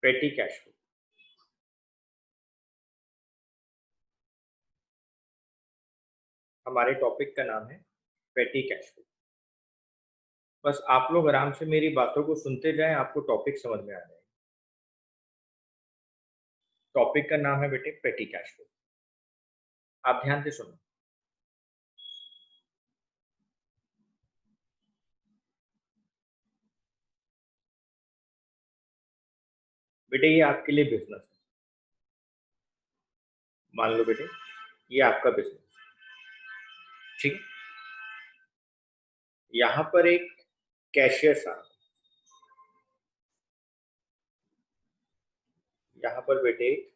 पेटी cash flow. हमारे topic का नाम है पेटी कैश फ्लो। बस आप लोग आराम से मेरी बातों को सुनते जाएं, आपको टॉपिक समझ में आ जाएगा। टॉपिक का नाम है बेटे पेटी कैश फ्लो। आप ध्यान से सुनो। बेटे ये आपके लिए बिजनेस है। मान लो बेटे ये आपका बिजनेस, ठीक है। यहाँ पर एक कैशियर साहब, यहाँ पर बेटे एक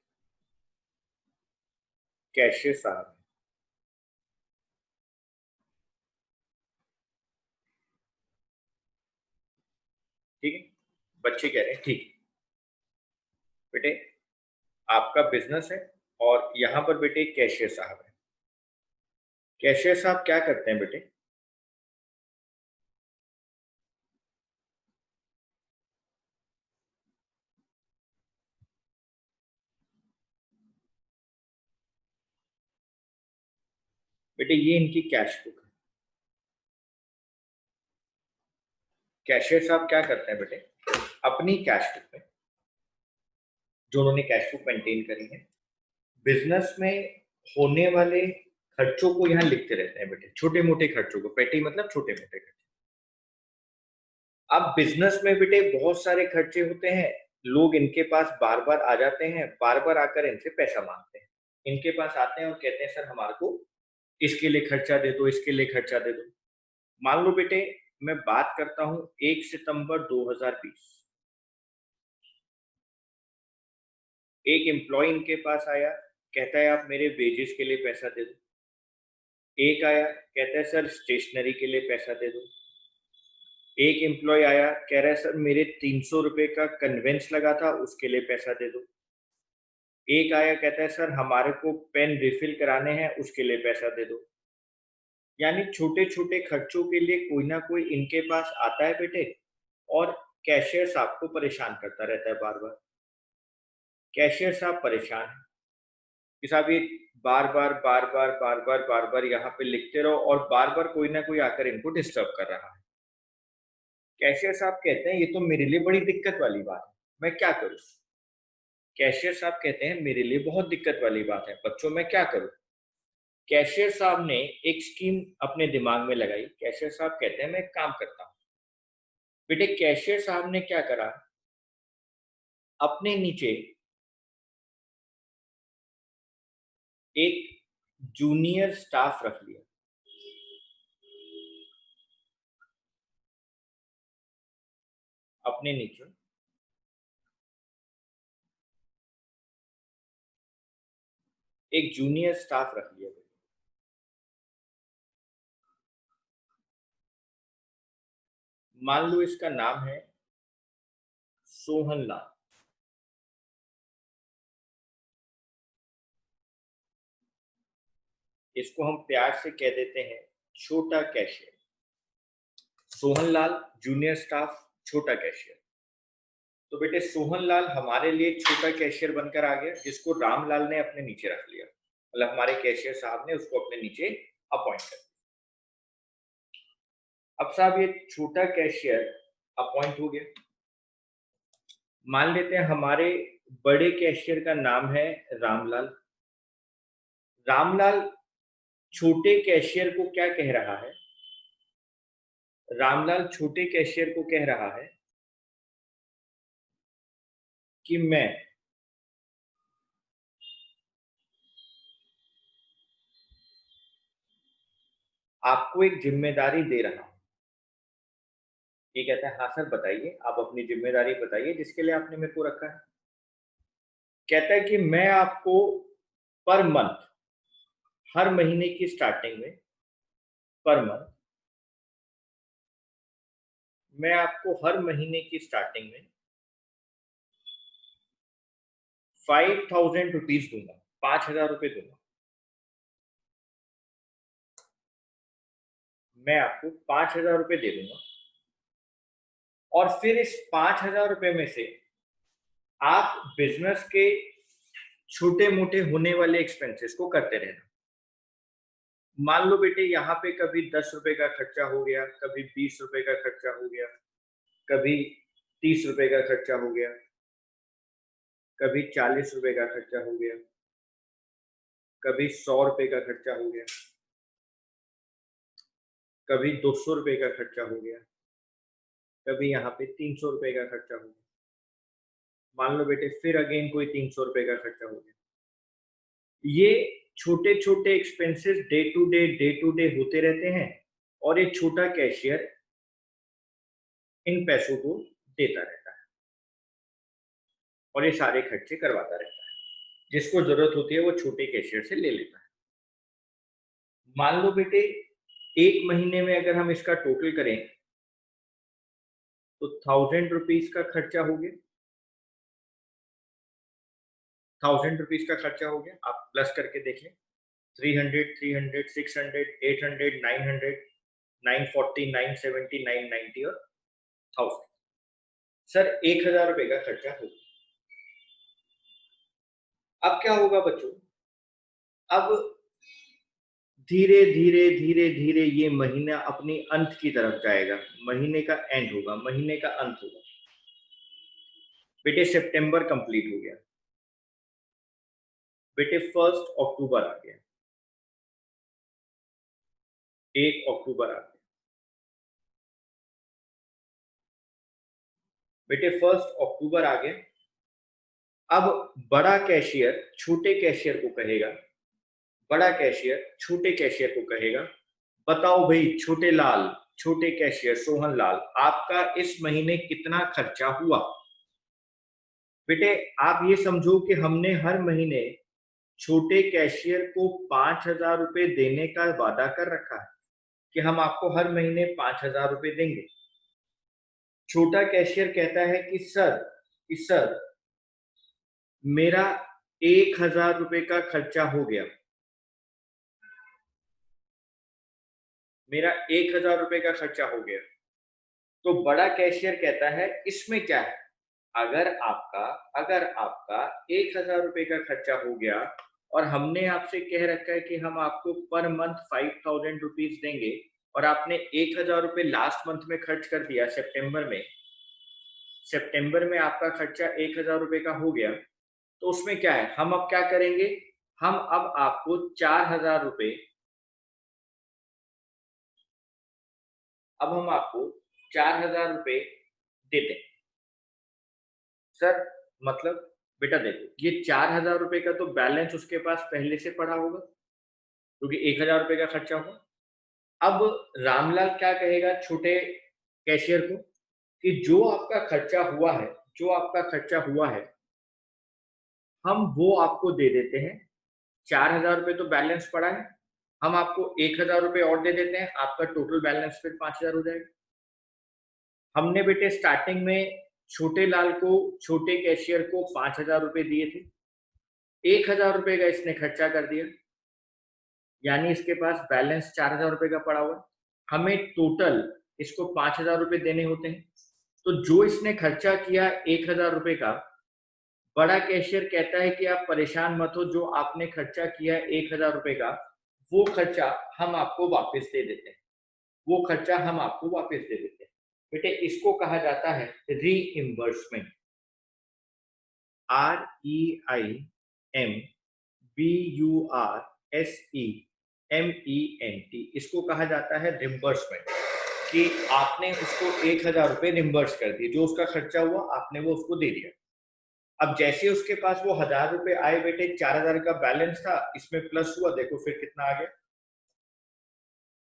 कैशियर साहब है, ठीक है। बच्चे कह रहे हैं ठीक है बेटे, आपका बिजनेस है और यहाँ पर बेटे एक कैशियर साहब है। कैशियर साहब क्या करते हैं बेटे? बेटे ये इनकी कैश बुक है। कैशियर साहब क्या करते हैं बेटे? अपनी कैश बुक में, जो उन्होंने कैश बुक मेंटेन करी है, बिजनेस में होने वाले खर्चों को यहाँ लिखते रहते हैं बेटे, छोटे मोटे खर्चों को। पेटी मतलब छोटे मोटे खर्चे। अब बिजनेस में बेटे बहुत सारे खर्चे होते हैं। लोग इनके पास बार बार आ जाते हैं, बार बार आकर इनसे पैसा मांगते हैं। इनके पास आते हैं और कहते हैं सर हमारे को इसके लिए खर्चा दे दो, इसके लिए खर्चा दे दो। मान लो बेटे मैं बात करता हूं 1 सितंबर 2020। एक एम्प्लॉय इनके पास आया, कहता है आप मेरे वेजेस के लिए पैसा दे दो। एक आया कहता है सर स्टेशनरी के लिए पैसा दे दो। एक एम्प्लॉय आया कह रहा है सर मेरे 300 रुपए का कन्वेंस लगा था, उसके लिए पैसा दे दो। एक आया कहता है सर हमारे को पेन रिफिल कराने हैं, उसके लिए पैसा दे दो। यानी छोटे छोटे खर्चों के लिए कोई ना कोई इनके पास आता है बेटे, और कैशियर साहब को परेशान करता रहता है बार बार। कैशियर साहब परेशान है कि साहब ये बार बार बार बार बार बार बार बार यहाँ पे लिखते रहो और बार बार कोई ना कोई आकर इनको डिस्टर्ब कर रहा है। कैशियर साहब कहते हैं ये तो मेरे लिए बड़ी दिक्कत वाली बात है, मैं क्या करूं? कैशियर साहब कहते हैं मेरे लिए बहुत दिक्कत वाली बात है, बच्चों मैं क्या करूं? कैशियर साहब ने एक स्कीम अपने दिमाग में लगाई। कैशियर साहब कहते हैं मैं एक काम करता हूं। बेटे कैशियर साहब ने क्या करा, अपने नीचे एक जूनियर स्टाफ रख लिया। अपने नीचे एक जूनियर स्टाफ रख लिया। मान लो इसका नाम है सोहन लाल। इसको हम प्यार से कह देते हैं छोटा cashier. Sohan Lal junior staff, छोटा कैशियर। तो बेटे सोहन लाल हमारे लिए छोटा कैशियर बनकर आ गया, जिसको रामलाल ने अपने नीचे रख लिया। मतलब हमारे कैशियर साहब ने उसको अपने नीचे अपॉइंट कर दिया। अब साहब ये छोटा कैशियर अपॉइंट हो गया। मान लेते हैं हमारे बड़े कैशियर का नाम है रामलाल। रामलाल छोटे कैशियर को क्या कह रहा है? रामलाल छोटे कैशियर को कह रहा है कि मैं आपको एक जिम्मेदारी दे रहा हूं। ये कहता है हाँ सर बताइए, आप अपनी जिम्मेदारी बताइए जिसके लिए आपने मेरे को रखा है। कहता है कि मैं आपको पर मंथ, हर महीने की स्टार्टिंग में, पर मंथ मैं आपको हर महीने की स्टार्टिंग में 5,000 रुपीज दूंगा, 5,000 रुपये दूंगा। मैं आपको 5,000 रुपये दे दूंगा और फिर इस 5,000 रुपये में से आप बिजनेस के छोटे मोटे होने वाले एक्सपेंसेस को करते रहना। मान लो बेटे यहाँ पे कभी 10 रुपए का खर्चा हो गया, कभी 20 रुपए का खर्चा हो गया, कभी 30 रुपए का खर्चा हो गया, कभी 40 रुपए का खर्चा हो गया, कभी 100 रुपए का खर्चा हो गया, कभी 200 रुपए का खर्चा हो गया, कभी यहाँ पे 300 रुपए का खर्चा हो गया। मान लो बेटे फिर अगेन कोई 300 रुपए का खर्चा हो गया। ये छोटे छोटे एक्सपेंसेस डे टू डे होते रहते हैं और ये छोटा कैशियर इन पैसों को देता रहता है और ये सारे खर्चे करवाता रहता है। जिसको जरूरत होती है वो छोटे कैशियर से ले लेता है। मान लो बेटे एक महीने में अगर हम इसका टोटल करें तो 1000 रुपीज का खर्चा हो गया। 1000 रुपीज का खर्चा हो गया, आप प्लस करके देख लें। 300, 300, 600, 800, 900, 940, 970, 990 और 1000। सर 1000 रुपए का खर्चा हो गया। अब क्या होगा बच्चों, अब धीरे धीरे धीरे धीरे ये महीना अपनी अंत की तरफ जाएगा। महीने का एंड होगा, महीने का अंत होगा। बेटे सितंबर कंप्लीट हो गया, बेटे 1 अक्टूबर आ गया, 1 अक्टूबर आ गया, बेटे 1 अक्टूबर आ गया। अब बड़ा कैशियर छोटे कैशियर को कहेगा, बड़ा कैशियर छोटे कैशियर को कहेगा, बताओ भाई छोटे लाल, छोटे कैशियर सोहन लाल, आपका इस महीने कितना खर्चा हुआ। बेटे आप ये समझो कि हमने हर महीने छोटे कैशियर को 5,000 रुपए देने का वादा कर रखा है कि हम आपको हर महीने 5,000 रुपए देंगे। छोटा कैशियर कहता है कि सर मेरा 1,000 रुपए का खर्चा हो गया, मेरा 1,000 रुपए का खर्चा हो गया। तो बड़ा कैशियर कहता है इसमें क्या है, अगर आपका 1,000 रुपए का खर्चा हो गया और हमने आपसे कह रखा है कि हम आपको पर मंथ 5,000 रुपीज देंगे और आपने 1,000 रुपए लास्ट मंथ में खर्च कर दिया सितंबर में आपका खर्चा 1,000 रुपए का हो गया, तो उसमें क्या है, हम अब क्या करेंगे, हम अब आपको 4,000 रुपए, अब हम आपको 4,000 रुपए देते हैं। सर मतलब बेटा देखो ये 4,000 रुपए का तो बैलेंस उसके पास पहले से पड़ा होगा क्योंकि 1,000 रुपए का खर्चा होगा। अब रामलाल क्या कहेगा छोटे कैशियर को कि जो आपका खर्चा हुआ है, जो आपका खर्चा हुआ है हम वो आपको दे देते हैं। 4,000 रुपए तो बैलेंस पड़ा है, हम आपको 1,000 रुपए और दे देते हैं, आपका टोटल बैलेंस फिर 5,000 हो जाएगा। हमने बेटे स्टार्टिंग में छोटे लाल को, छोटे कैशियर को 5,000 रुपए दिए थे, 1,000 रुपए का इसने खर्चा कर दिया, यानी इसके पास बैलेंस 4,000 रुपए का पड़ा हुआ। हमें टोटल इसको 5,000 रुपए देने होते हैं, तो जो इसने खर्चा किया 1,000 रुपए का, बड़ा कैशियर कहता है कि आप परेशान मत हो, जो आपने खर्चा किया 1,000 रुपए का वो खर्चा हम आपको वापस दे देते हैं, वो खर्चा हम आपको वापस दे देते हैं। बेटे इसको कहा जाता है रीइंबर्समेंट, REIMBURSEMENT, इसको कहा जाता है रिम्बर्समेंट, कि आपने उसको 1,000 रुपए रिम्बर्स कर दिए, जो उसका खर्चा हुआ आपने वो उसको दे दिया। अब जैसे उसके पास वो 1,000 रुपए आए बेटे, 4,000 का बैलेंस था, इसमें प्लस हुआ, देखो फिर कितना आ गया,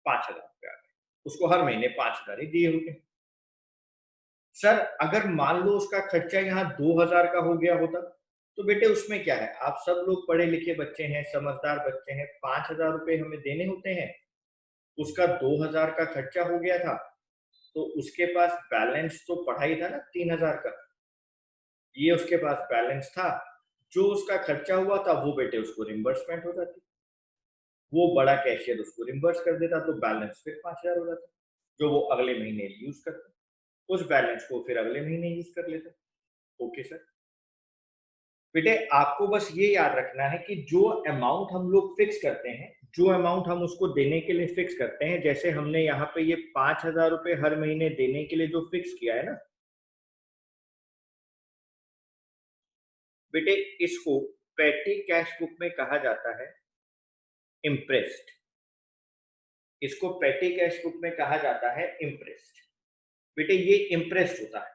5,000 रुपए आ गए। उसको हर महीने 5,000 ही दिए होते। सर अगर मान लो उसका खर्चा यहाँ 2,000 का हो गया होता, तो बेटे उसमें क्या है, आप सब लोग पढ़े लिखे बच्चे हैं, समझदार बच्चे हैं, 5,000 रुपए हमें देने होते हैं। उसका 2,000 का खर्चा हो गया था, तो उसके पास बैलेंस तो पड़ा ही था ना 3,000 का, ये उसके पास बैलेंस था, जो उसका खर्चा हुआ था वो बेटे उसको रिम्बर्समेंट हो जाती, वो बड़ा कैशियर उसको रिम्बर्स कर देता, तो बैलेंस फिर 5,000 हो जाता, जो वो अगले महीने यूज करता, उस बैलेंस को फिर अगले महीने यूज कर लेता। Okay sir. बेटे आपको बस ये याद रखना है कि जो अमाउंट हम लोग फिक्स करते हैं, जो अमाउंट हम उसको देने के लिए फिक्स करते हैं, जैसे हमने यहाँ पे ये 5,000 रुपए हर महीने देने के लिए जो फिक्स किया है ना बेटे, इसको पेटी कैश बुक में कहा जाता है इम्प्रेस्ड। इसको पेटी कैश बुक में कहा जाता है इम्प्रेस्ड। बेटे ये इम्प्रेस्ड होता है,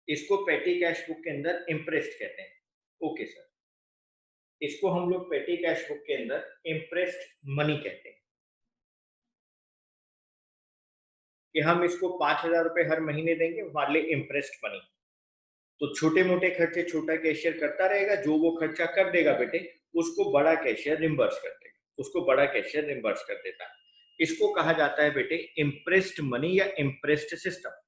इसको पेटी कैश बुक के अंदर इम्प्रेस्ड कहते हैं। ओके सर, इसको हम लोग पेटी कैश बुक के अंदर इम्प्रेस्ड मनी कहते हैं कि हम इसको 5,000 रुपए हर महीने देंगे, हमारे लिए इम्प्रेस्ड मनी। तो छोटे मोटे खर्चे छोटा कैशियर करता रहेगा, जो वो खर्चा कर देगा बेटे उसको बड़ा कैशियर रिम्बर्स कर देगा, उसको बड़ा कैशियर रिम्बर्स कर देता है। इसको कहा जाता है बेटे इम्प्रेस्ड मनी या इम्प्रेस्ड सिस्टम।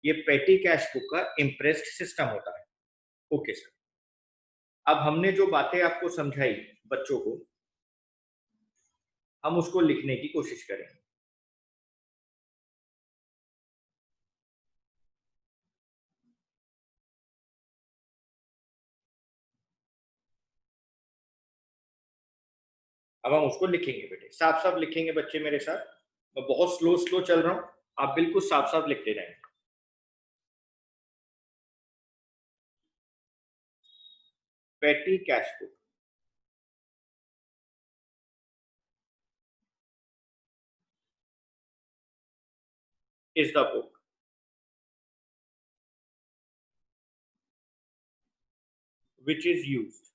ये पेटी कैश बुक का इम्प्रेस्ड सिस्टम होता है। ओके सर, अब हमने जो बातें आपको समझाई बच्चों को, हम उसको लिखने की कोशिश करें। अब हम उसको लिखेंगे बेटे, साफ साफ लिखेंगे बच्चे मेरे साथ। मैं बहुत स्लो स्लो चल रहा हूं, आप बिल्कुल साफ साफ लिखते रहेंगे। पेटी cash book is the book which is used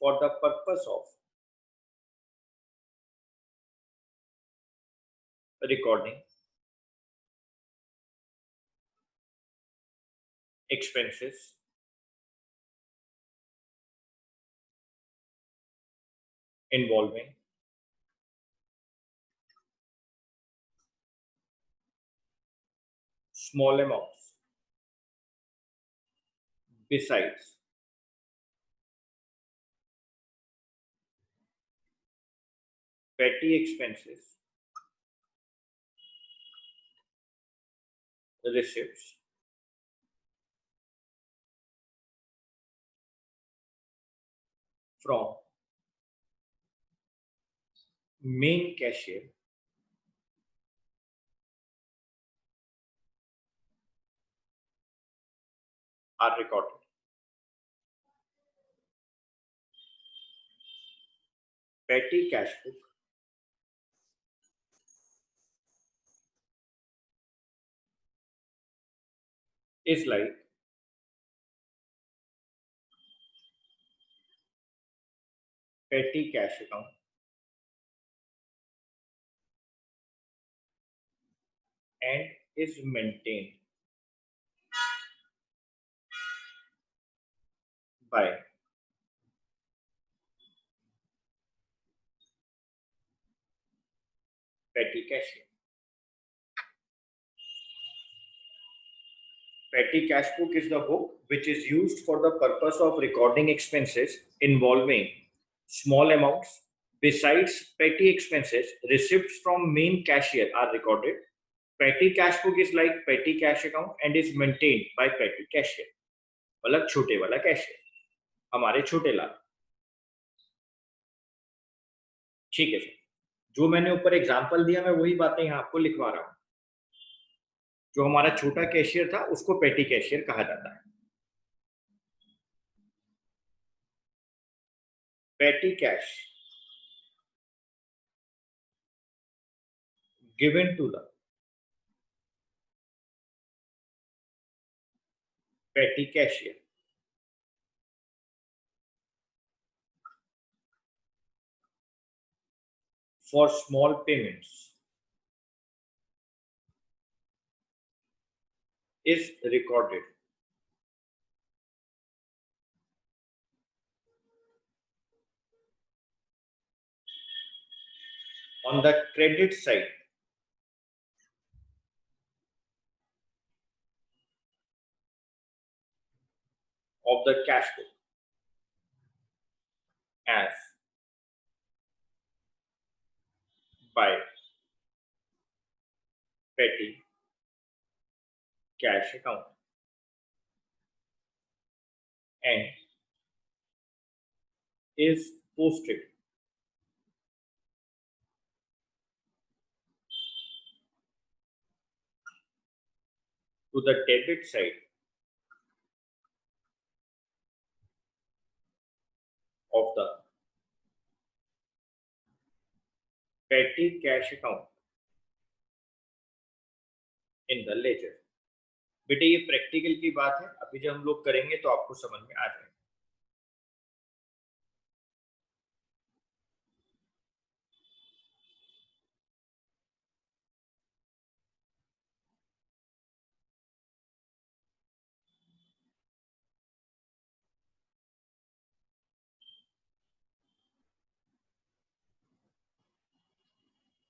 for the purpose of recording expenses involving small amounts besides petty expenses, receipts from main cashier are recorded. Petty cash book is like petty cash account and is maintained by petty cashier. Petty cash book is the book which is used for the purpose of recording expenses involving small amounts. Besides petty expenses, receipts from main cashier are recorded. Petty cash book is like petty cash account and is maintained by petty cashier. मतलब छोटे वाला cashier, हमारे छोटे लाल। ठीक है sir, जो मैंने ऊपर एग्जांपल दिया मैं वही बातें यहाँ आपको लिखवा रहा हूँ। जो हमारा छोटा कैशियर था उसको पेटी कैशियर कहा जाता है। पेटी cash given to the petty cashier for small payments is recorded on the credit side of the cash book as by petty cash account and is posted to the debit side of the petty cash account in the ledger। बेटे ये practical की बात है, अभी जब हम लोग करेंगे तो आपको समझ में आ जाएगा।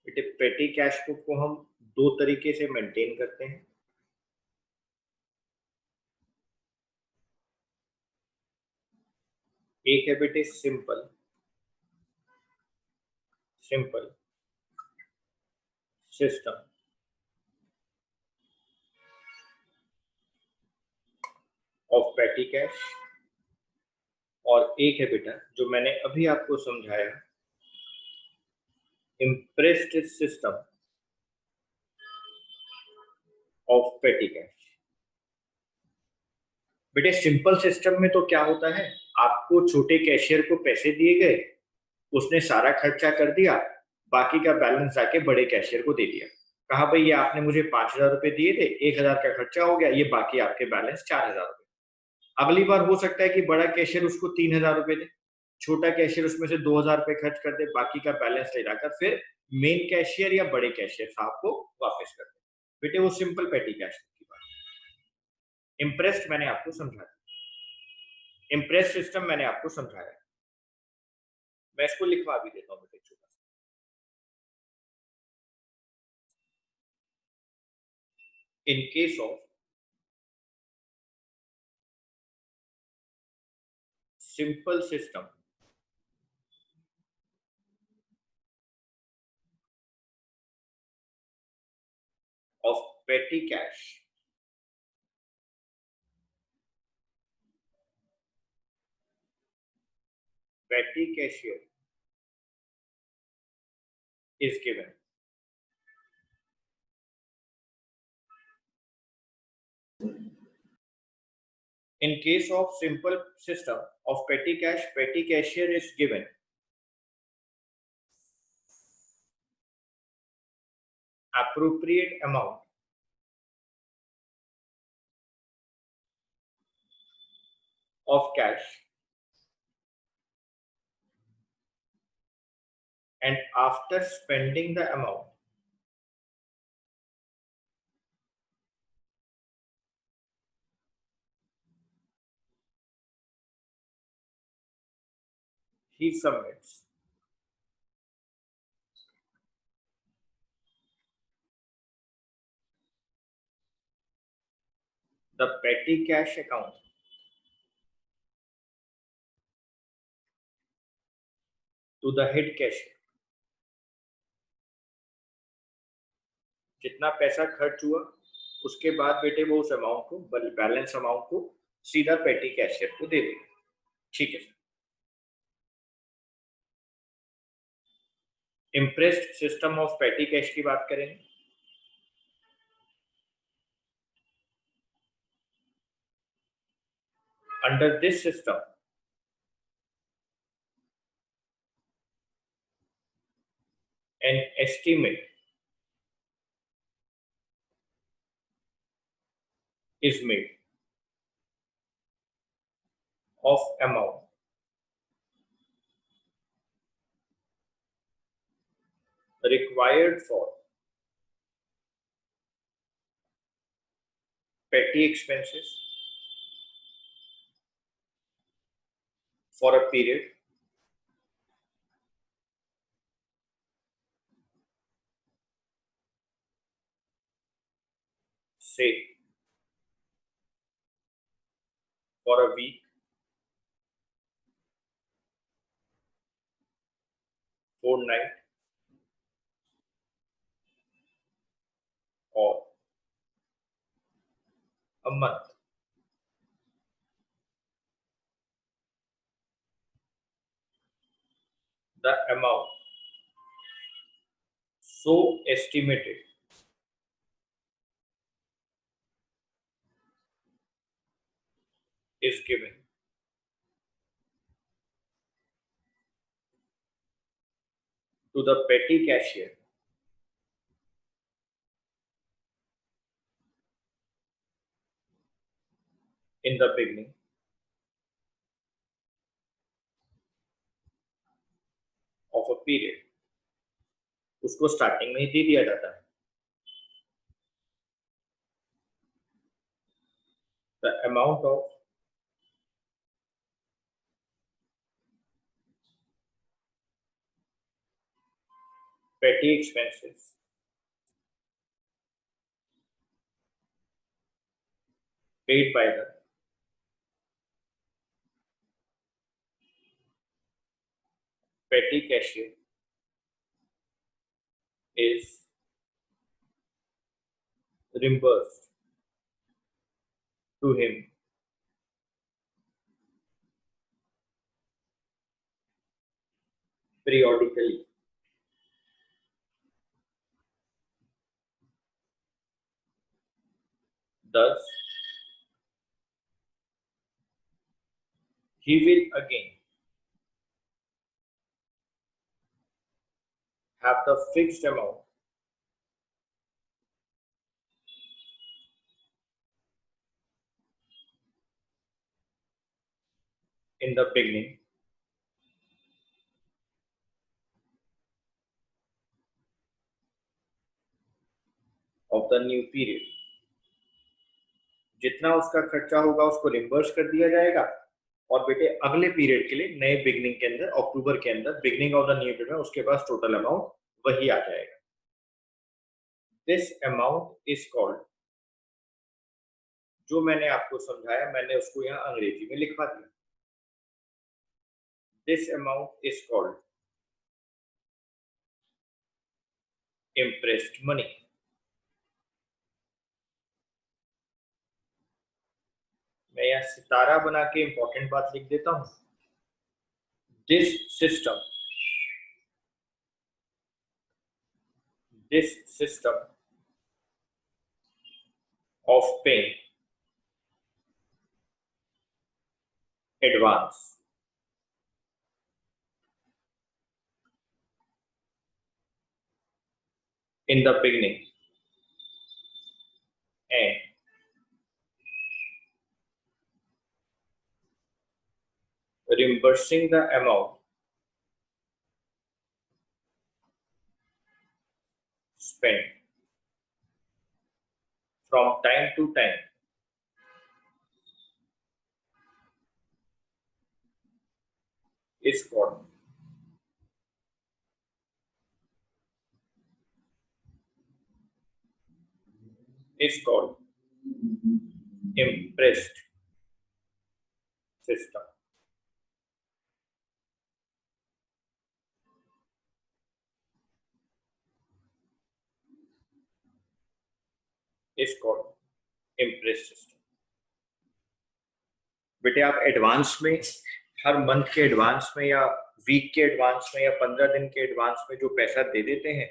बेटे पेटी कैश बुक को हम दो तरीके से मेंटेन करते हैं। एक है बेटे सिंपल सिस्टम ऑफ पेटी कैश और एक है बेटा जो मैंने अभी आपको समझाया, इम्प्रेस्ड सिस्टम ऑफ पेटी कैश। बेटे सिंपल सिस्टम में तो क्या होता है, आपको छोटे कैशियर को पैसे दिए गए, उसने सारा खर्चा कर दिया, बाकी का बैलेंस जाके बड़े कैशियर को दे दिया, कहा भाई ये आपने मुझे 5,000 रुपए दिए थे, 1,000 का खर्चा हो गया, ये बाकी आपके बैलेंस 4,000 रुपए। अगली बार हो सकता है कि बड़ा कैशियर उसको 3,000 रुपए दे, छोटा कैशियर उसमें से 2,000 रुपए खर्च कर दे, बाकी का बैलेंस ले जाकर फिर मेन कैशियर या बड़े कैशियर साहब को वापस कर दे। बेटे वो सिंपल पेटी कैश की बात। इम्प्रेस्ड मैंने आपको समझाया, इम्प्रेस सिस्टम मैंने आपको समझाया, मैं इसको लिखवा भी देता हूँ बेटे छोटा सा। In case of simple system of petty cash, petty cashier is given in case of simple system of petty cash, petty cashier is given appropriate amount of cash and after spending the amount he submits the petty cash account to the head cashier। जितना पैसा खर्च हुआ उसके बाद बेटे वो उस amount को, बैलेंस अमाउंट को सीधा पेटी कैशियर को दे देगा। ठीक है सर। इम्प्रेस्ड सिस्टम ऑफ पेटी कैश की बात करेंगे। Under this system an estimate is made of amount required for petty expenses for a period say for a week, fortnight or a month. The amount so estimated is given to the petty cashier in the beginning of a period. उसको starting में ही दे दिया जाता है. The amount of petty expenses paid by the petty cashier is reimbursed to him periodically. Thus, he will again have the fixed amount in the beginning of the new period. जितना उसका खर्चा होगा उसको reimburse कर दिया जाएगा और बेटे अगले पीरियड के लिए नए बिगनिंग के अंदर अक्टूबर के अंदर beginning of the new period में उसके पास टोटल अमाउंट वही आ जाएगा. दिस अमाउंट इज कॉल्ड, जो मैंने आपको समझाया मैंने उसको यहाँ अंग्रेजी में लिखवा दिया. This amount is called impressed money. मैं यहाँ सितारा बना के इंपॉर्टेंट बात लिख देता हूं. This system of paying advance in the beginning and reimbursing the amount spent from time to time is called impressed system. Is called impressed system. बेटे आप एडवांस में हर मंथ के एडवांस में या वीक के एडवांस में या 15 दिन के एडवांस में जो पैसा दे देते हैं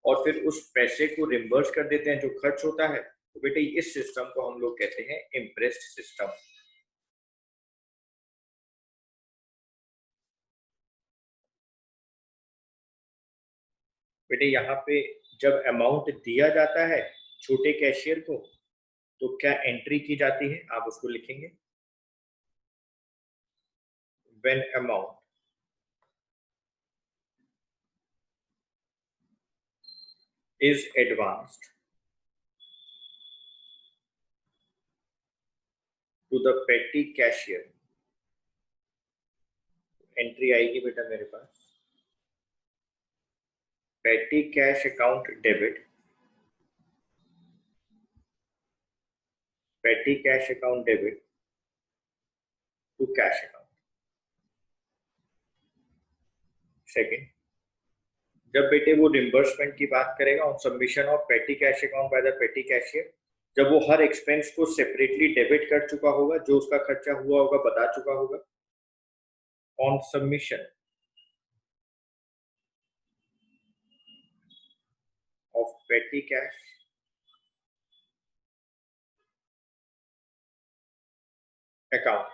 और फिर उस पैसे को रिम्बर्स कर देते हैं जो खर्च होता है, तो बेटे इस सिस्टम को हम लोग कहते हैं इम्प्रेस्ड सिस्टम. बेटे यहाँ पे जब अमाउंट दिया जाता है छोटे कैशियर को तो क्या एंट्री की जाती है, आप उसको लिखेंगे. When amount is advanced to the petty cashier, entry आएगी बेटा मेरे पास petty cash account debit, petty cash account debit to cash account. Second, जब बेटे वो रिम्बर्समेंट की बात करेगा ऑन सबमिशन ऑफ पेटी कैश अकाउंट बाय द पेटी कैशियर, जब वो हर एक्सपेंस को सेपरेटली डेबिट कर चुका होगा, जो उसका खर्चा हुआ होगा बता चुका होगा। ऑन सबमिशन ऑफ पेटी cash account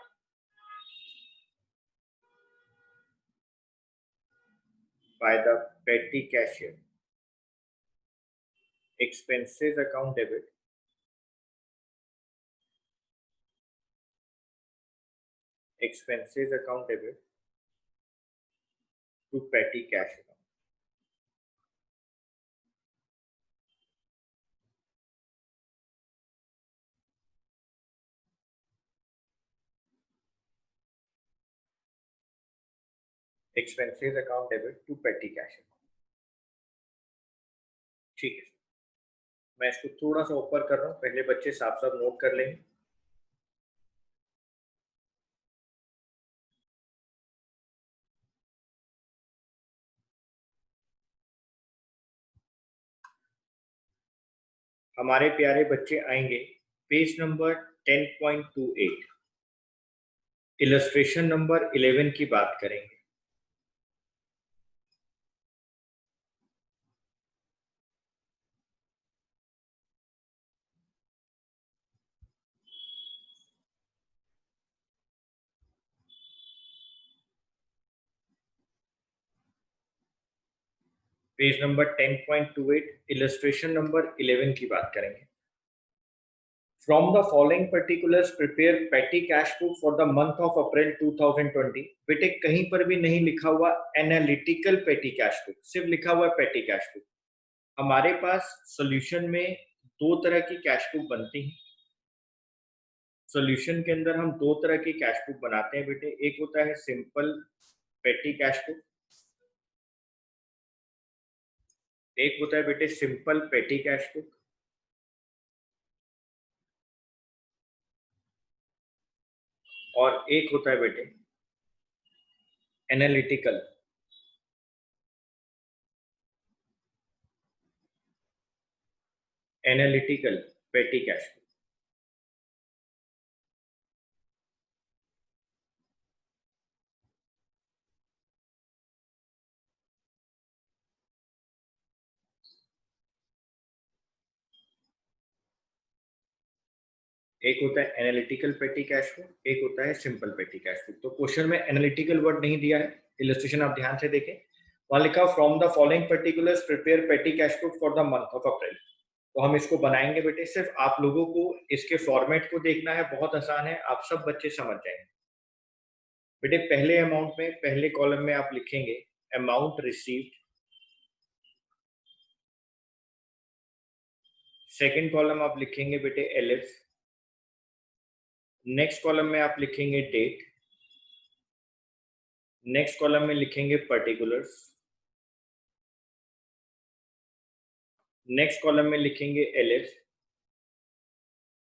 by the petty cashier, expenses account debit, expenses account debit to petty cash account. Expenses account debit to petty cash account. ठीक है, मैं इसको थोड़ा सा ऊपर कर रहा हूँ, पहले बच्चे साफ साफ नोट कर लेंगे। हमारे प्यारे बच्चे आएंगे पेज नंबर 10.28, इलस्ट्रेशन नंबर 11 की बात करेंगे। पेज नंबर 10.28, इलस्ट्रेशन नंबर 11 की बात करेंगे। From the following particulars, prepare petty cash book for the month of April 2020. बेटे कहीं पर भी नहीं लिखा हुआ एनालिटिकल पेटी कैश बुक, सिर्फ लिखा हुआ पेटी कैश बुक। हमारे पास सॉल्यूशन में दो तरह की कैश बुक बनती हैं। सॉल्यूशन के अंदर हम दो तरह की कैश बुक बनाते हैं बेटे, एक होता है सिंपल पेटी कैश बुक, एक होता है बेटे सिंपल पेटी कैश बुक, और एक होता है बेटे एनालिटिकल एनालिटिकल पेटी कैश बुक। एक होता है एनालिटिकल पेटी कैश बुक, एक होता है सिंपल पेटी कैश बुक। तो क्वेश्चन में एनालिटिकल वर्ड नहीं दिया है, इलस्ट्रेशन आप ध्यान से देखें, वहां लिखा from the following particulars prepare पेटी cash book for the month of April. तो हम इसको बनाएंगे बेटे, सिर्फ आप लोगों को इसके फॉर्मेट को देखना है, बहुत आसान है, आप सब बच्चे समझ जाएंगे। बेटे पहले अमाउंट में, पहले कॉलम में आप लिखेंगे अमाउंट रिसीव्ड, सेकंड कॉलम आप लिखेंगे बेटे एलएफ, नेक्स्ट कॉलम में आप लिखेंगे डेट, नेक्स्ट कॉलम में लिखेंगे पर्टिकुलर्स, नेक्स्ट कॉलम में लिखेंगे एलएफ,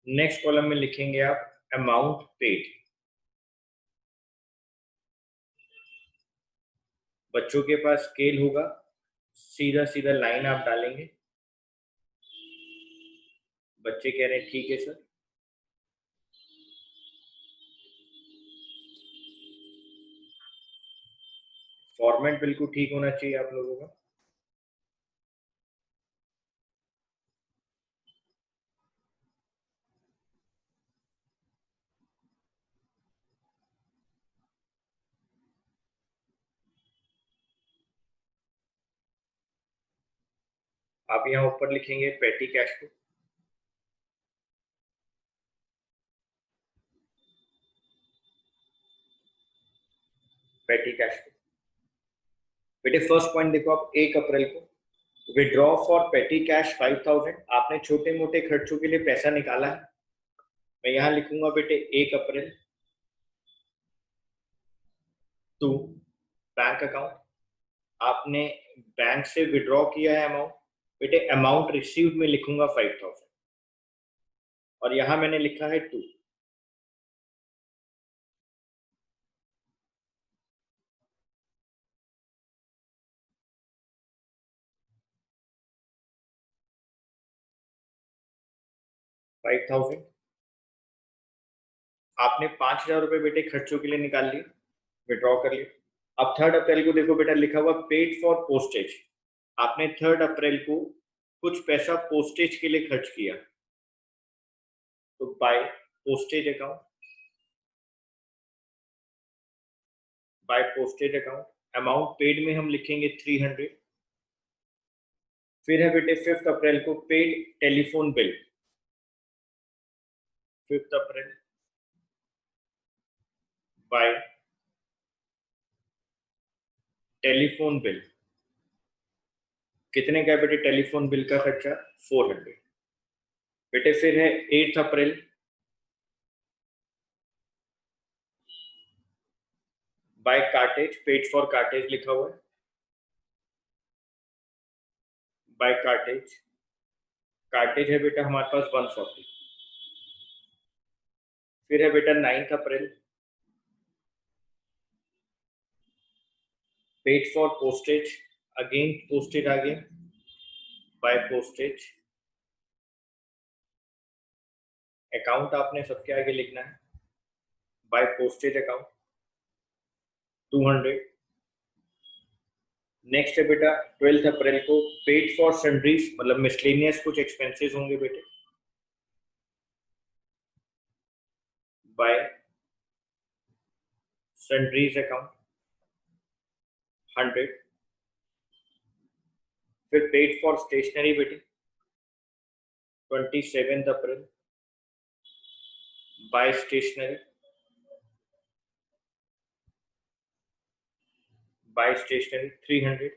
नेक्स्ट कॉलम में लिखेंगे आप अमाउंट पेड। बच्चों के पास स्केल होगा, सीधा सीधा लाइन आप डालेंगे। बच्चे कह रहे हैं ठीक है सर। फॉर्मेट बिल्कुल ठीक होना चाहिए आप लोगों का। आप यहाँ ऊपर लिखेंगे पेटी कैश बुक, पेटी कैश बुक। बेटे फर्स्ट पॉइंट देखो आप, 1 अप्रैल को विड्रॉ फॉर पेटी कैश 5000। आपने छोटे मोटे खर्चों के लिए पैसा निकाला है। मैं यहाँ लिखूंगा बेटे 1 अप्रैल टू बैंक अकाउंट। आपने बैंक से विड्रॉ किया है अमाउंट, बेटे अमाउंट रिसीव्ड में लिखूंगा 5000, और यहां मैंने लिखा है 2। 5000। आपने 5000 रुपए बेटे खर्चों के लिए निकाल लिए, विड्रॉ कर लिए। अब 3 अप्रैल को देखो बेटा लिखा हुआ पेड फॉर पोस्टेज। आपने 3 अप्रैल को कुछ पैसा पोस्टेज के लिए खर्च किया, तो by postage account, by postage account amount paid में हम लिखेंगे 300। फिर है बेटे 5 अप्रैल को paid telephone bill. 5 April bye telephone bill. कितने का है बेटे टेलीफोन बिल का खर्चा? 400। बेटे फिर है 8 April by cartage, paid for cartage लिखा हुआ है, बाय कार्टेज। कार्टेज है बेटा हमारे पास 140। फिर है बेटा 9 April paid for postage, again postage आ गया, बाय पोस्टेज। अकाउंट आपने सबके आगे लिखना है, बाय पोस्टेज अकाउंट 200। नेक्स्ट है बेटा 12 अप्रैल को पेड फॉर सन्ड्रीज, मतलब मिसलेनियस कुछ एक्सपेंसेस होंगे बेटे, बाय सन्ड्रीज अकाउंट 100। फिर पेड फॉर स्टेशनरी बेटे 27 अप्रैल बाय स्टेशनरी, बाय स्टेशनरी 300।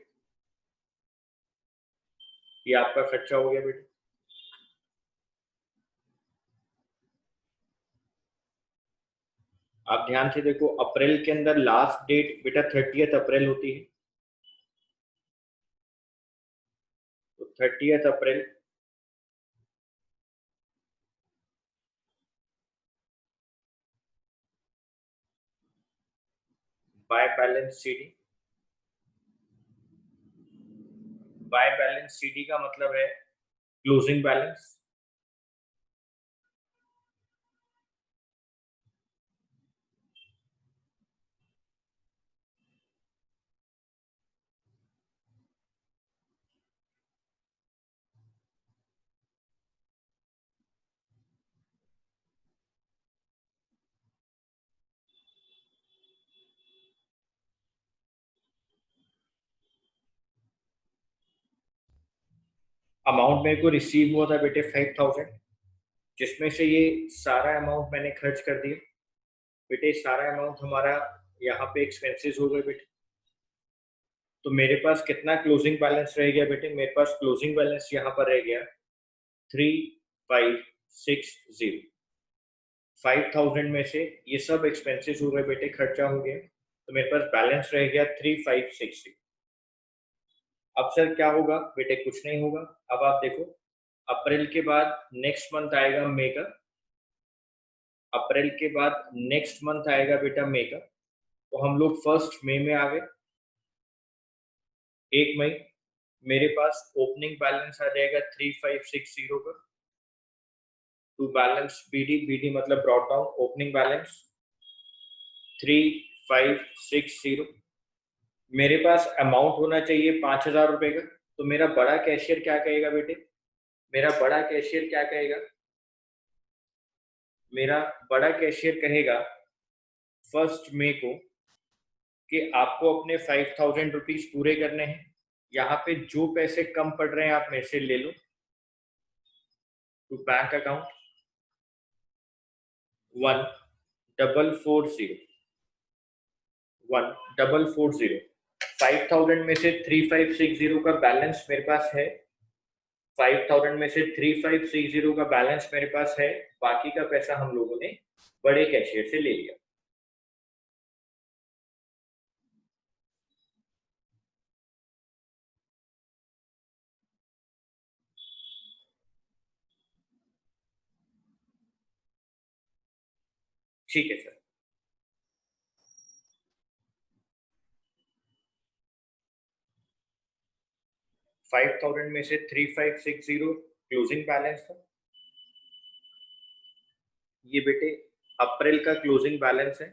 ये आपका खर्चा हो गया बेटे। आप ध्यान से देखो अप्रैल के अंदर लास्ट डेट बेटा 30 अप्रैल होती है, तो 30 April by balance CD. By balance CD का मतलब है क्लोजिंग बैलेंस। अमाउंट मेरे को रिसीव हुआ था बेटे 5000, जिसमें से ये सारा अमाउंट मैंने खर्च कर दिया बेटे। सारा अमाउंट हमारा यहाँ पे एक्सपेंसेस हो गए बेटे। तो मेरे पास कितना क्लोजिंग बैलेंस रह गया बेटे? मेरे पास क्लोजिंग बैलेंस यहाँ पर रह गया 3560। 5000 में से ये सब एक्सपेंसेस हो गए बेटे, खर्चा हो गया, तो मेरे पास बैलेंस रह गया 3560। अब सर क्या होगा बेटे? कुछ नहीं होगा। अब आप देखो अप्रैल के बाद नेक्स्ट मंथ आएगा मई का, अप्रैल के बाद नेक्स्ट मंथ आएगा बेटा मई का, तो हम लोग 1 मई में आ गए। 1 मई मेरे पास ओपनिंग बैलेंस आ जाएगा 3560 का। टू बैलेंस बीडी, बीडी मतलब ब्रॉट डाउन, ओपनिंग बैलेंस 3560। मेरे पास अमाउंट होना चाहिए 5000 रुपए का, तो मेरा बड़ा कैशियर क्या कहेगा बेटे? मेरा बड़ा कैशियर क्या कहेगा? मेरा बड़ा कैशियर कहेगा 1 मई को कि आपको अपने 5000 रुपीज पूरे करने हैं। यहाँ पे जो पैसे कम पड़ रहे हैं आप मेरे से ले लो। To bank account 1440, 1440। 5000 में से 3560 का बैलेंस मेरे पास है, 5000 में से 3560 का बैलेंस मेरे पास है। बाकी का पैसा हम लोगों ने बड़े कैशियर से ले लिया। ठीक है सर। 5000 में से 3560 क्लोजिंग बैलेंस था, ये बेटे अप्रैल का क्लोजिंग बैलेंस है,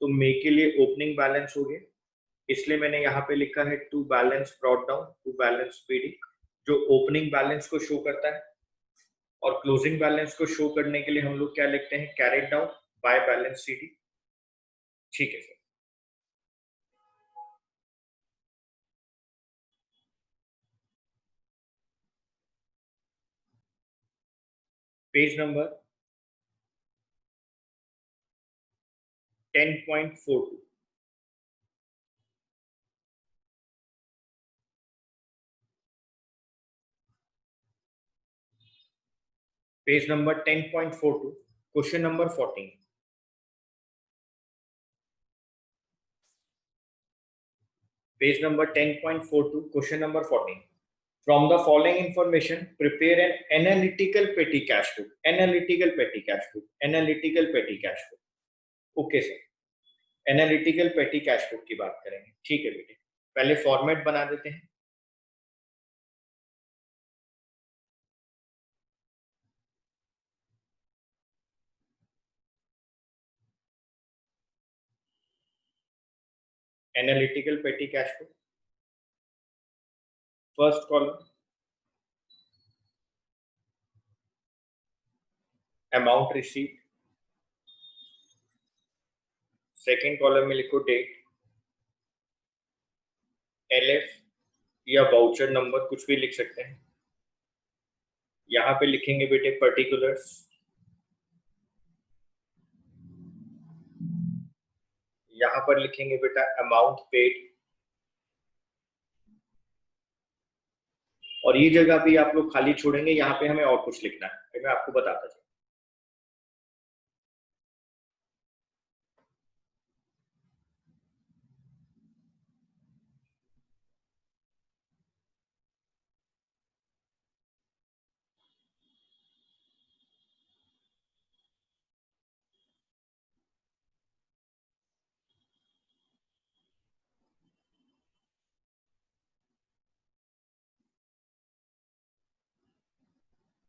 तो मई के लिए ओपनिंग बैलेंस हो गया, इसलिए मैंने यहाँ पे लिखा है to balance brought down to balance PD, जो ओपनिंग बैलेंस को शो करता है। और क्लोजिंग बैलेंस को शो करने के लिए हम लोग क्या लिखते हैं, carried down by balance CD. ठीक है sir. Page number 10.42। Page number 10.42, question number 14। Page number 10.42, question number 14। From the following information, prepare an analytical petty cash book. Analytical petty cash book. Analytical petty cash book. Okay sir, analytical पेटी cash book की बात करेंगे। ठीक है बेटे, पहले format बना देते हैं। एनालिटिकल पेटी cash book, first column amount received, second column में लिखो डेट, एलएफ या वाउचर नंबर कुछ भी लिख सकते हैं। यहाँ पे लिखेंगे बेटे पर्टिकुलर्स, यहाँ पर लिखेंगे बेटा अमाउंट पेड, और ये जगह भी आप लोग खाली छोड़ेंगे, यहाँ पे हमें और कुछ लिखना है, मैं आपको बताता हूँ।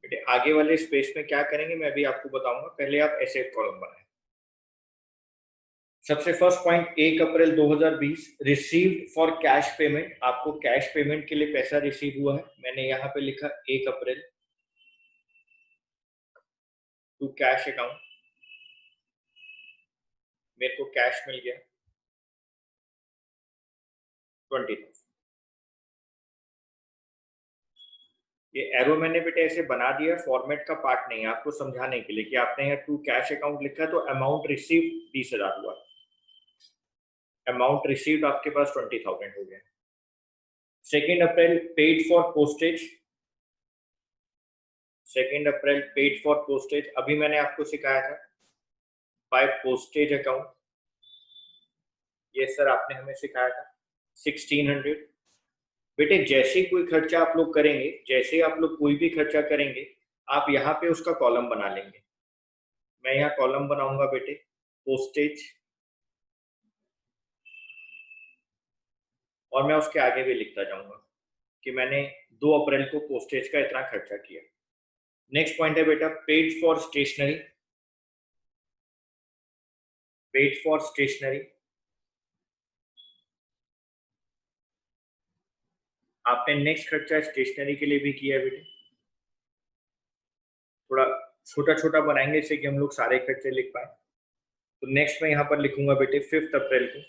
बेटे आगे वाले स्पेस में क्या करेंगे मैं अभी आपको बताऊंगा, पहले आप ऐसे एक कॉलम बनाएं। सबसे first point 1 April 2020 received for cash payment, आपको कैश पेमेंट के लिए पैसा रिसीव हुआ है, मैंने यहाँ पे लिखा 1 अप्रैल टू कैश अकाउंट, मेरे को कैश मिल गया 20,000। ये एरो मैंने बेटे ऐसे बना दिया, फॉर्मेट का पार्ट नहीं है, आपको समझाने के लिए कि आपने यहाँ टू कैश अकाउंट लिखा तो अमाउंट रिसीव 20,000 हुआ, अमाउंट रिसीव्ड आपके पास 20,000 हो गया। 2 April paid for postage, 2 April paid for postage, अभी मैंने आपको सिखाया था बाय पोस्टेज अकाउंट, ये सर आपने हमें सिखाया था 1600। बेटे जैसे कोई खर्चा आप लोग करेंगे, जैसे आप लोग कोई भी खर्चा करेंगे, आप यहाँ पे उसका कॉलम बना लेंगे। मैं यहाँ कॉलम बनाऊंगा बेटे पोस्टेज, और मैं उसके आगे भी लिखता जाऊंगा कि मैंने 2 अप्रैल को पोस्टेज का इतना खर्चा किया। नेक्स्ट पॉइंट है बेटा paid for stationery, paid for stationery, आपने नेक्स्ट खर्चा स्टेशनरी के लिए भी किया है बेटे, थोड़ा छोटा छोटा बनाएंगे इससे कि हम लोग सारे खर्चे लिख पाए। तो नेक्स्ट मैं यहाँ पर लिखूंगा बेटे 5 अप्रैल को,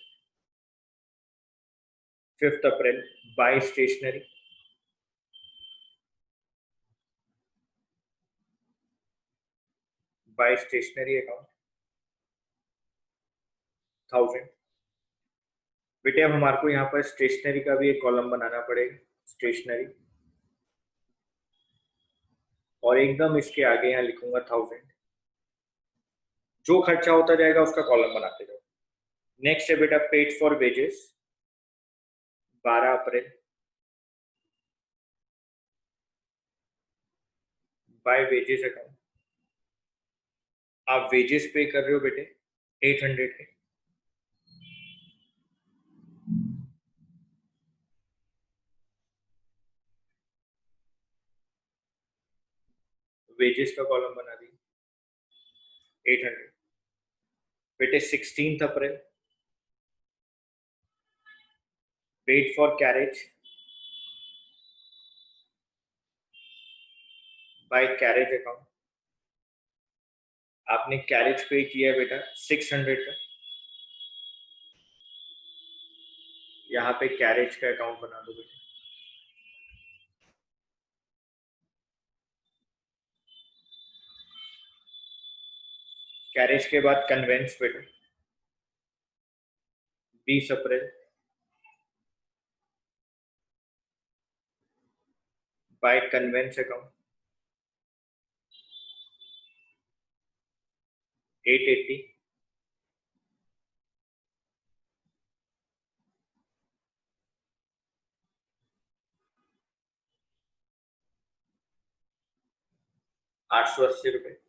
5 April by stationery, by stationery account 1000। बेटे अब हमारे को यहाँ पर स्टेशनरी का भी एक कॉलम बनाना पड़ेगा, स्टेशनरी, और एकदम इसके आगे यहाँ लिखूंगा 1000, जो खर्चा होता जाएगा उसका कॉलम बनाते जाओ। नेक्स्ट है बेटा paid for wages 12 April by wages account, आप वेजेस पे कर रहे हो बेटे 800 के, वेजेस का कॉलम बना दी। 800. It is 16th April. Paid for carriage by carriage account. आपने कैरेज पे किया है बेटा 600 का. यहाँ पे कैरेज का अकाउंट बना दो बेटा. कैरेज के बाद कन्वेंस बेटा 20 अप्रैल. Bye convince account 880. ₹880.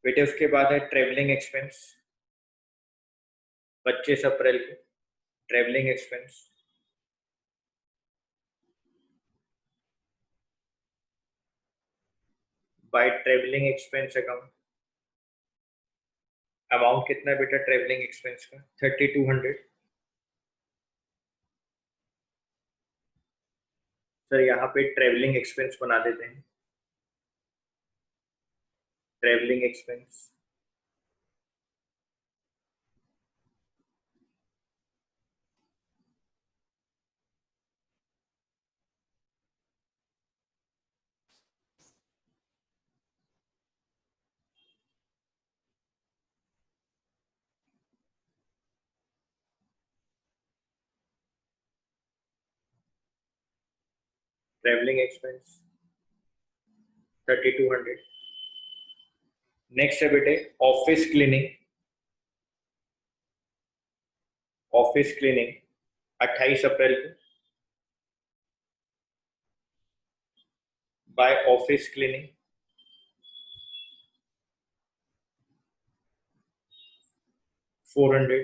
बेटे उसके बाद है ट्रेवलिंग एक्सपेंस 25 अप्रैल को. Travelling expense by travelling expense account. Amount कितना है बेटा ट्रेवलिंग एक्सपेंस का 3200. सर यहाँ पे ट्रेवलिंग एक्सपेंस बना देते हैं. Travelling expense travelling expense 3200. Next है बेटे ऑफिस क्लीनिंग. ऑफिस क्लीनिंग 28 अप्रैल को. By office cleaning 400.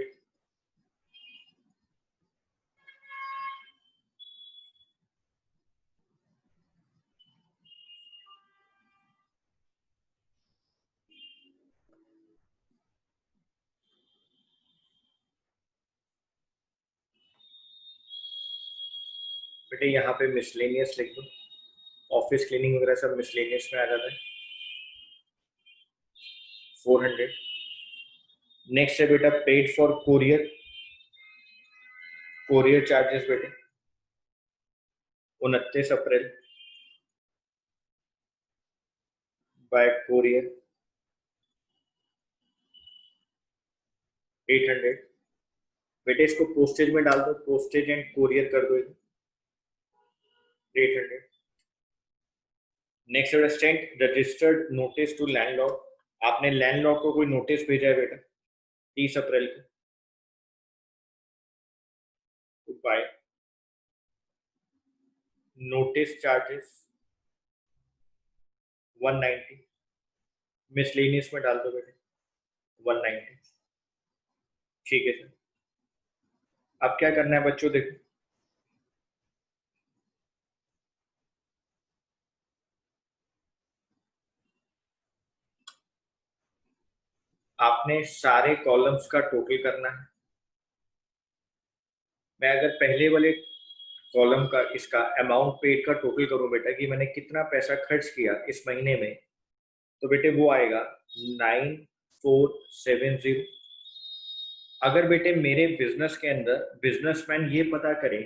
बेटे यहाँ पे मिसलेनियस लिख दो. ऑफिस क्लीनिंग वगैरह सब मिसलेनियस में आ जाता है. 400. नेक्स्ट है बेटा paid for courier. Courier charges बेटे 29 अप्रैल. Bye courier 800. बेटे इसको पोस्टेज में डाल दो. पोस्टेज एंड कोरियर कर दो. 800. नेक्स्ट बेटा sent registered notice to landlord. आपने लैंडलॉर्ड को कोई नोटिस भेजा है बेटा 30 अप्रैल को. Bye notice charges 190. मिसलेनियस में डाल दो बेटे 190. ठीक है सर. अब क्या करना है बच्चों देखो. आपने सारे कॉलम्स का टोटल करना है. मैं अगर पहले वाले कॉलम का इसका अमाउंट पेड का टोटल करूं बेटा कि मैंने कितना पैसा खर्च किया इस महीने में, तो बेटे वो आएगा 9470. अगर बेटे मेरे बिजनेस के अंदर बिजनेसमैन ये पता करे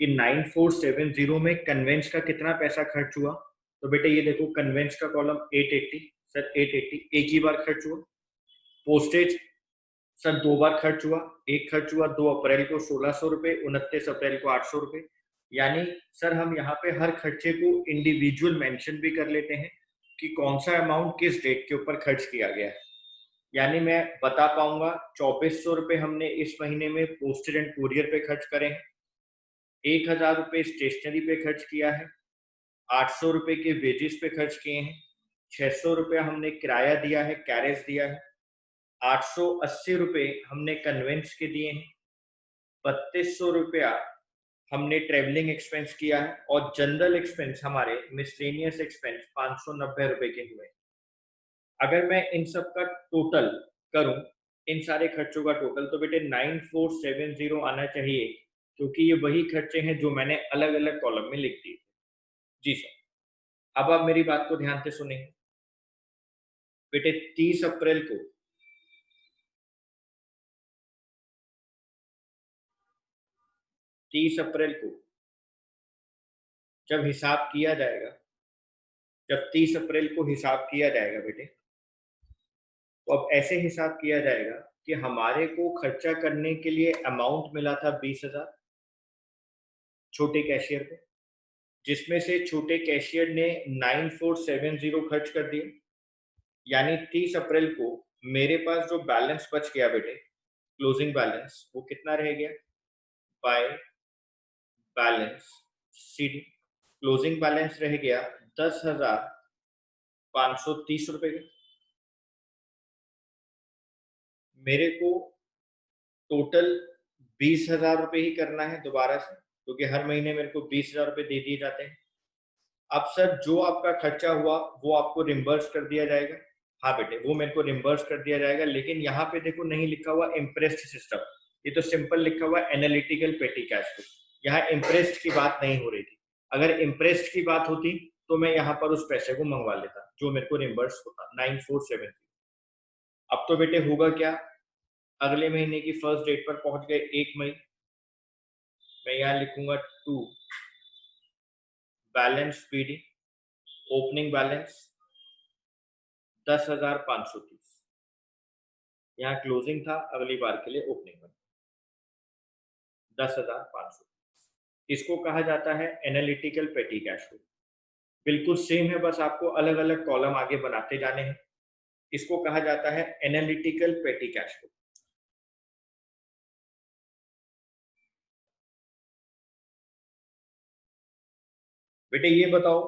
कि 9470 में कन्वेंस का कितना पैसा खर्च हुआ, तो बेटे ये देखो कन्वेंस का कॉलम 880. सर 880 एक ही बार खर्च हुआ. पोस्टेज सर 2 बार खर्च हुआ. एक खर्च हुआ 2 अप्रैल को 1600 रुपए, 29 अप्रैल को 800 रुपए. यानी सर हम यहाँ पे हर खर्चे को इंडिविजुअल मेंशन भी कर लेते हैं कि कौन सा अमाउंट किस डेट के ऊपर खर्च किया गया है. यानी मैं बता पाऊंगा 2400 रुपए हमने इस महीने में पोस्टेज एंड कुरियर पे खर्च करे हैं. 1000 रुपए स्टेशनरी पे खर्च किया है. 800 रुपए के वेजेस पे खर्च किए हैं. 600 रुपया हमने किराया दिया है, कैरेज दिया है. 880 रुपए हमने कन्वेंस के दिए हैं. 3200 रुपया हमने ट्रेवलिंग एक्सपेंस किया है. और जनरल एक्सपेंस हमारे मिसलेनियस एक्सपेंस 590 रुपए के हुए. अगर मैं इन सब का टोटल करूं, इन सारे खर्चों का टोटल, तो बेटे 9470 आना चाहिए, क्योंकि ये वही खर्चे हैं जो मैंने अलग अलग कॉलम में लिख दिए। जी सर। अब आप मेरी बात को ध्यान से सुनेंगे। बेटे 30 अप्रैल को 30 अप्रैल को जब हिसाब किया जाएगा, जब 30 अप्रैल को हिसाब किया जाएगा बेटे, तो अब ऐसे हिसाब किया जाएगा कि हमारे को खर्चा करने के लिए अमाउंट मिला था 20,000 छोटे कैशियर को, जिसमें से छोटे कैशियर ने 9470 खर्च कर दिए। यानी 30 अप्रैल को मेरे पास जो बैलेंस बच गया बेटे, क्लोजिंग बैलेंस, वो कितना रह गया? Bye balance CD, closing balance रह गया 10,530 रुपए का। मेरे को टोटल 20,000 रुपए ही करना है दोबारा से, क्योंकि हर महीने मेरे को 20,000 रुपए दे दिए जाते हैं। अब सर जो आपका खर्चा हुआ वो आपको रिम्बर्स कर दिया जाएगा। हाँ बेटे, वो मेरे को रिम्बर्स कर दिया जाएगा, लेकिन यहाँ पे देखो नहीं लिखा हुआ इम्प्रेस्ड सिस्टम, ये तो सिंपल लिखा हुआ एनालिटिकल पेटी कैश फ्लो। यहाँ इम्प्रेस्ड की बात नहीं हो रही थी। अगर इम्प्रेस्ड की बात होती तो मैं यहाँ पर उस पैसे को मंगवा लेता जो मेरे को रिम्बर्स होता 9470। अब तो बेटे होगा क्या, अगले महीने की फर्स्ट डेट पर पहुंच गए 1 मई। मैं यहाँ लिखूंगा 2 बैलेंस पीडी, ओपनिंग बैलेंस 10,530। यहाँ क्लोजिंग था, अगली बार के लिए ओपनिंग बन 10,500। इसको कहा जाता है एनालिटिकल पेटी कैश फ्लो। बिल्कुल सेम है, बस आपको अलग अलग कॉलम आगे बनाते जाने हैं। इसको कहा जाता है एनालिटिकल पेटी कैश फ्लो। बेटे ये बताओ